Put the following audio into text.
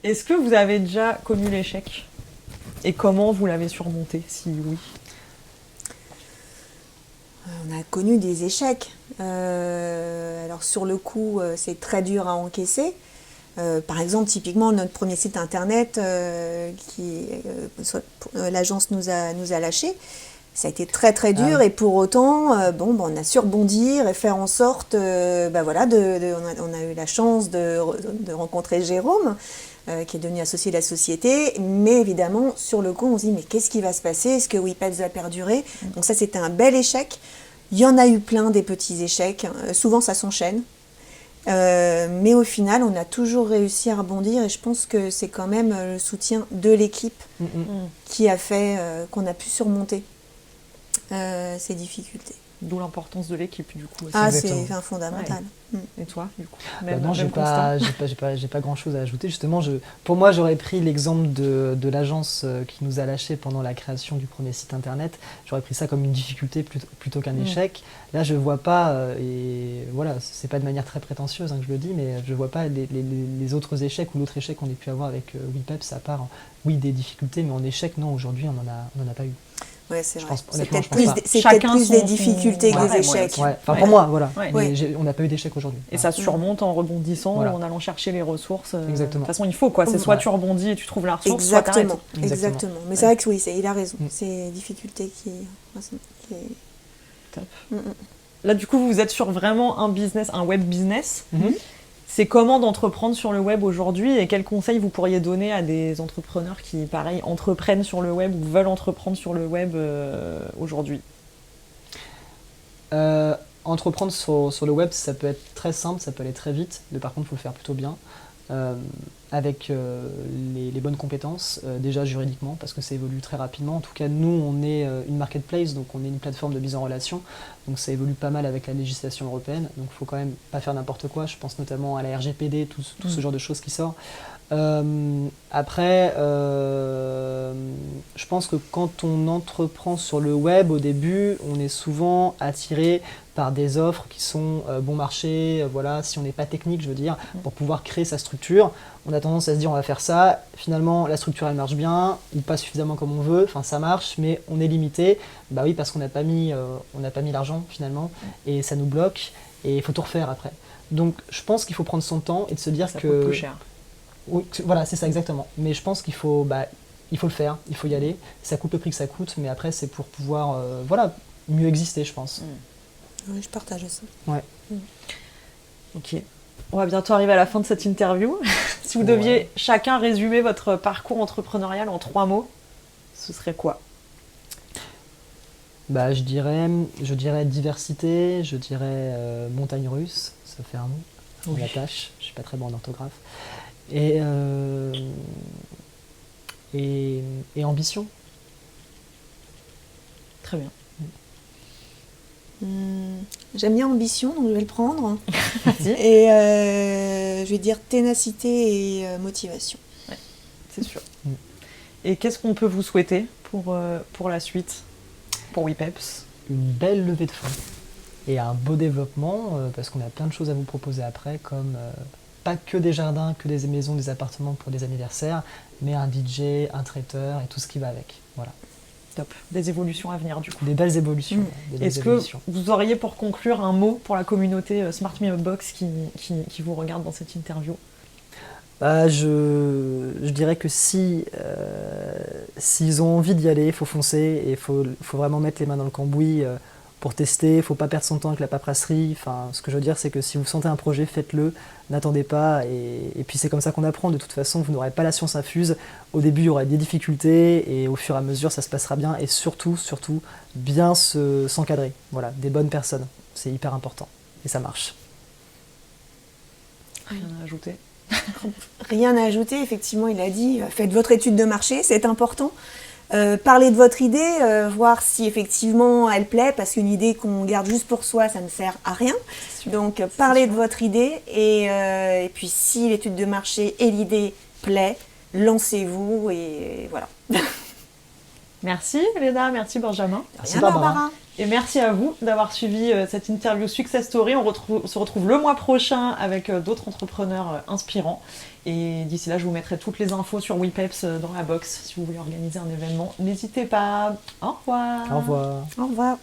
Est-ce que vous avez déjà connu l'échec? Et comment vous l'avez surmonté, si oui? On a connu des échecs. Alors sur le coup, c'est très dur à encaisser. Par exemple, typiquement, notre premier site internet, l'agence nous a lâchés. Ça a été très très dur oui. et pour autant, on a su rebondir et faire en sorte, on a eu la chance de rencontrer Jérôme, qui est devenu associé de la société. Mais évidemment, sur le coup, on se dit mais qu'est-ce qui va se passer? Est-ce que WePets va perdurer? Donc ça, c'était un bel échec. Il y en a eu plein des petits échecs. Souvent, ça s'enchaîne. Mais au final, on a toujours réussi à rebondir et je pense que c'est quand même le soutien de l'équipe qui a fait qu'on a pu surmonter ces difficultés. D'où l'importance de l'équipe, du coup. Aussi. Ah, Exactement. c'est fondamental. Ouais. Et toi, du coup, Non, j'ai pas grand-chose à ajouter. Justement, pour moi, j'aurais pris l'exemple de l'agence qui nous a lâchés pendant la création du premier site internet. J'aurais pris ça comme une difficulté plutôt qu'un échec. Là, je vois pas, et voilà, c'est pas de manière très prétentieuse que je le dis, mais je vois pas les autres échecs ou l'autre échec qu'on ait pu avoir avec WePeps, à part, oui, des difficultés, mais en échec, non, aujourd'hui, on en a pas eu. Ouais, c'est vrai. C'est honnêtement, peut-être plus des difficultés que des échecs. Ouais. Enfin, pour moi, voilà. Ouais. Mais on n'a pas eu d'échec aujourd'hui. Et ça surmonte en rebondissant, Voilà. en allant chercher les ressources. Exactement. De toute façon, il faut quoi. C'est soit tu rebondis et tu trouves la ressource, Exactement. soit t'arrêtes. Exactement. Mais c'est vrai que oui, il a raison. C'est les difficultés qui est... Top. Là, du coup, vous êtes sur vraiment un business, un web business. Mm-hmm. C'est comment d'entreprendre sur le web aujourd'hui et quels conseils vous pourriez donner à des entrepreneurs qui, pareil, entreprennent sur le web ou veulent entreprendre sur le web aujourd'hui? Entreprendre sur le web, ça peut être très simple, ça peut aller très vite, mais par contre, il faut le faire plutôt bien, avec les bonnes compétences, déjà juridiquement, parce que ça évolue très rapidement. En tout cas, nous, on est une marketplace, donc on est une plateforme de mise en relation, donc ça évolue pas mal avec la législation européenne, donc il faut quand même pas faire n'importe quoi. Je pense notamment à la RGPD, tout ce genre de choses qui sort. Après, je pense que quand on entreprend sur le web, au début, on est souvent attiré par des offres qui sont bon marché, voilà, si on n'est pas technique, je veux dire, pour pouvoir créer sa structure. On a tendance à se dire on va faire ça, finalement la structure elle marche bien, ou pas suffisamment comme on veut, enfin ça marche, mais on est limité, bah oui parce qu'on n'a pas mis l'argent finalement, et ça nous bloque, et il faut tout refaire après. Donc je pense qu'il faut prendre son temps et de se dire ça que... coûte plus cher. Oui, voilà, c'est ça exactement. Mais je pense qu'il faut le faire, il faut y aller. Ça coûte le prix que ça coûte, mais après c'est pour pouvoir mieux exister, je pense. Oui, je partage ça. Ouais. Ok. On va bientôt arriver à la fin de cette interview. Si vous deviez chacun résumer votre parcours entrepreneurial en 3 mots, ce serait quoi? Je dirais diversité, je dirais montagne russe, ça fait un mot. On l'attache, je suis pas très bon en orthographe. Et ambition. Très bien. J'aime bien ambition, donc je vais le prendre. Merci. Et je vais dire ténacité et motivation. Ouais, c'est sûr. Et qu'est-ce qu'on peut vous souhaiter pour la suite, pour WePeps? Une belle levée de fonds et un beau développement, parce qu'on a plein de choses à vous proposer après, comme pas que des jardins, que des maisons, des appartements pour des anniversaires, mais un DJ, un traiteur et tout ce qui va avec. Voilà. Top. Des évolutions à venir, du coup. Des belles évolutions. Est-ce que vous auriez pour conclure un mot pour la communauté Smart Me Up Box qui vous regarde dans cette interview? Je dirais que s'ils ont envie d'y aller, il faut foncer et il faut vraiment mettre les mains dans le cambouis pour tester. Il ne faut pas perdre son temps avec la paperasserie. Enfin, ce que je veux dire, c'est que si vous sentez un projet, faites-le, n'attendez pas. Et puis c'est comme ça qu'on apprend. De toute façon, vous n'aurez pas la science infuse. Au début, il y aura des difficultés et au fur et à mesure, ça se passera bien. Et surtout, bien s'encadrer. Voilà, des bonnes personnes. C'est hyper important. Et ça marche. Rien à ajouter? Rien à ajouter, effectivement, il a dit, faites votre étude de marché, c'est important. Parlez de votre idée, voir si effectivement elle plaît, parce qu'une idée qu'on garde juste pour soi, ça ne sert à rien. Donc parlez de votre idée et puis si l'étude de marché et l'idée plaît, lancez-vous et voilà. Merci Léna, merci Benjamin. Merci Barbara. Et merci à vous d'avoir suivi cette interview Success Story. Se retrouve le mois prochain avec d'autres entrepreneurs inspirants. Et d'ici là, je vous mettrai toutes les infos sur WePeps dans la box si vous voulez organiser un événement. N'hésitez pas. Au revoir. Au revoir. Au revoir.